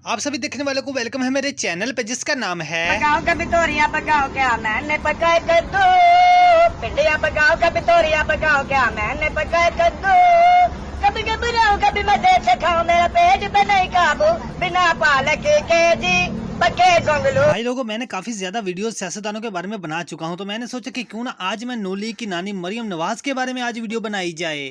आप सभी देखने वालों को वेलकम है मेरे चैनल पे जिसका नाम है पकाओ कभी तोरियां पकाओ क्या मैंने पकाए कद्दू। भिंडियां पकाओ कभी तोरियां पकाओ क्या मैंने पकाए कद्दू। कभी घबराऊं कभी मैं देख खाऊं मेरा पेट पे नहीं काबू बिना पालक के जी पके जोंगलू। भाई लोगों, मैंने काफी ज्यादा वीडियो सियासतदानों के बारे में बना चुका हूं, तो मैंने सोचा कि क्यों ना आज मैं नून लीग की नानी मरियम नवाज के बारे में आज वीडियो बनाई जाए।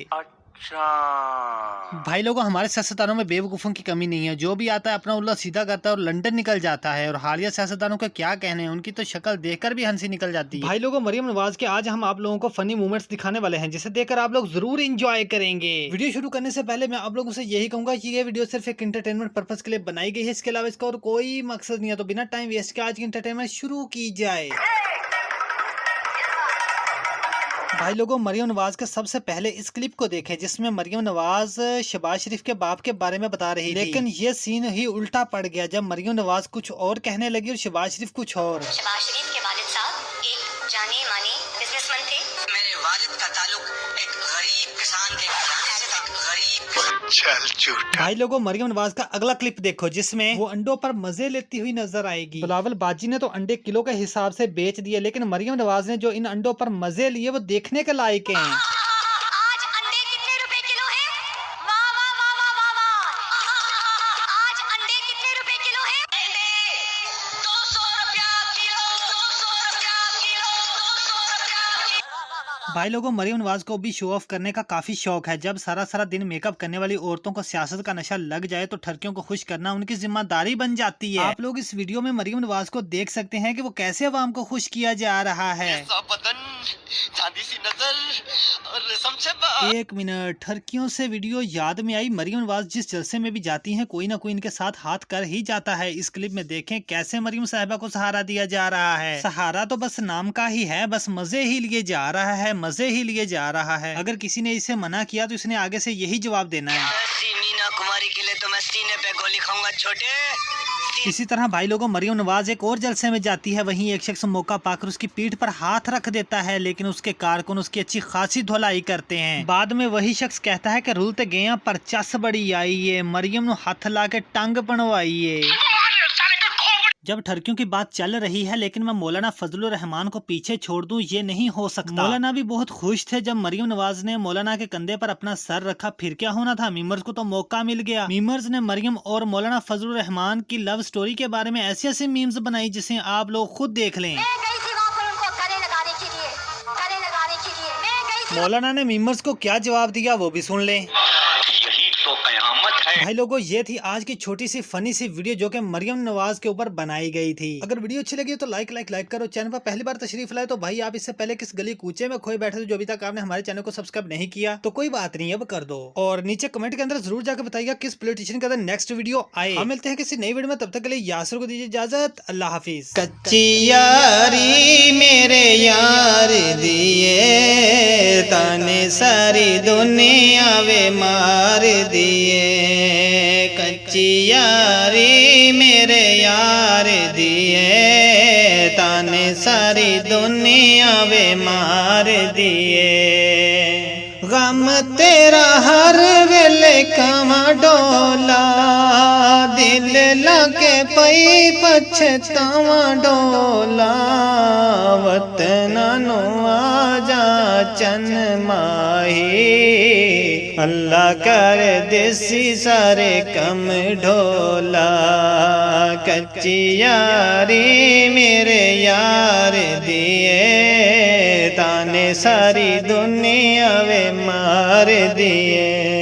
भाई लोगों, हमारे सियासतदानों में बेवकूफों की कमी नहीं है। जो भी आता है अपना उल्ला सीधा करता है और लंदन निकल जाता है। और हालिया सियासतदानों का क्या कहने हैं, उनकी तो शक्ल देखकर भी हंसी निकल जाती है। भाई लोगों, मरियम नवाज के आज हम आप लोगों को फनी मोमेंट्स दिखाने वाले हैं, जिसे देखकर आप लोग जरूर एंजॉय करेंगे। वीडियो शुरू करने से पहले मैं आप लोगों से यही कहूंगा कि ये वीडियो सिर्फ एक एंटरटेनमेंट पर्पज के लिए बनाई गई है। इसके अलावा इसका और कोई मकसद नहीं है। तो बिना टाइम वेस्ट के आज की एंटरटेनमेंट शुरू की जाए। भाई लोगों, मरियम नवाज के सबसे पहले इस क्लिप को देखें जिसमें मरियम नवाज शहबाज शरीफ के बाप के बारे में बता रही थी। लेकिन ये सीन ही उल्टा पड़ गया जब मरियम नवाज कुछ और कहने लगी और शहबाज शरीफ कुछ और। शहबाज शरीफ के वालिद साहब एक जाने माने बिजनेसमैन थे। मेरे वालिद का ताल्लुक एक गरीब किसान के घराने से था। भाई लोगों, मरियम नवाज का अगला क्लिप देखो जिसमें वो अंडों पर मजे लेती हुई नजर आएगी। बिलावल बाजी ने तो अंडे किलो के हिसाब से बेच दिए, लेकिन मरियम नवाज ने जो इन अंडों पर मजे लिए वो देखने के लायक हैं। आज अंडे कितने रुपए किलो हैं? वाह वाह वाह वाह वाह वाह। आज अंडे कितने रुपए किलो हैं? 200 रुपया किलो, 200 रुपया किलो, 200 रुपया। भाई लोगों, मरियम नवाज को भी शो ऑफ करने का काफी शौक है। जब सारा सारा दिन मेकअप करने वाली औरतों को सियासत का नशा लग जाए तो ठरकियों को खुश करना उनकी जिम्मेदारी बन जाती है। आप लोग इस वीडियो में मरियम नवाज को देख सकते हैं कि वो कैसे अवाम को खुश किया जा रहा है। बदन, चांदी सी नजर और रेशम से बाल। एक मिनट, ठरकियों से वीडियो याद में आई। मरियम नवाज जिस जलसे में भी जाती हैं कोई ना कोई इनके साथ हाथ कर ही जाता है। इस क्लिप में देखें कैसे मरियम साहिबा को सहारा दिया जा रहा है। सहारा तो बस नाम का ही है, बस मजे ही लिए जा रहा है, मजे ही लिए जा रहा है। अगर किसी ने इसे मना किया तो इसने आगे से यही जवाब देना है। ऐसी मीना कुमारी के लिए तो मैं सीने पे गोली खाऊंगा छोटे। इसी तरह भाई लोगों, मरियम नवाज एक और जलसे में जाती है। वहीं एक शख्स मौका पाकर उसकी पीठ पर हाथ रख देता है, लेकिन उसके कारकुन उसकी अच्छी खासी धुलाई करते हैं। बाद में वही शख्स कहता है कि रुलते गया पर चस बड़ी आई है, मरियम नु हाथ ला के टंग बनवाइए। जब ठरकियों की बात चल रही है, लेकिन मैं मौलाना फजलुर रहमान को पीछे छोड़ दूं ये नहीं हो सकता। मौलाना भी बहुत खुश थे जब मरियम नवाज ने मौलाना के कंधे पर अपना सर रखा। फिर क्या होना था, मीमर्स को तो मौका मिल गया। मीमर्स ने मरियम और मौलाना फजलुर रहमान की लव स्टोरी के बारे में ऐसे ऐसे मीम्स बनाई जिसे आप लोग खुद देख लें। मैं गई थी वहाँ पर उनको गले लगाने के लिए, गले लगाने के लिए मैं गई थी। मौलाना ने मीमर्स को क्या जवाब दिया वो भी सुन लें। यही तो कयामत है। भाई लोगों, ये थी आज की छोटी सी फनी सी वीडियो जो कि मरियम नवाज के ऊपर बनाई गई थी। अगर वीडियो अच्छी लगी तो लाइक करो। चैनल पर पहली बार तशरीफ लाए तो भाई आप इससे पहले किस गली कूचे में खोए बैठे थे जो अभी तक आपने हमारे चैनल को सब्सक्राइब नहीं किया तो कोई बात नहीं, अब कर दो। और नीचे कमेंट के अंदर जरूर जाकर बताइएगा किस पॉलिटिशियन का नेक्स्ट वीडियो आए। हम मिलते हैं किसी नई वीडियो में, तब तक के लिए यासर को दीजिए इजाजत। अल्लाह हाफिज। कच्ची यारी मेरे यार दिए, ताने सारी दुनिया वे मार दिए। कच्ची यारी मेरे यार दिए, ताने सारी दुनिया वे मार दिए। गम तेरा हर वेले कावा डोला, दिल लाके पई पछतावा डोला। वतना नु आजा चन माही, अल्लाह कर देसी सारे कम ढोला। कच्ची यारी मेरे यार दिए, ताने सारी दुनिया वे मार दिए।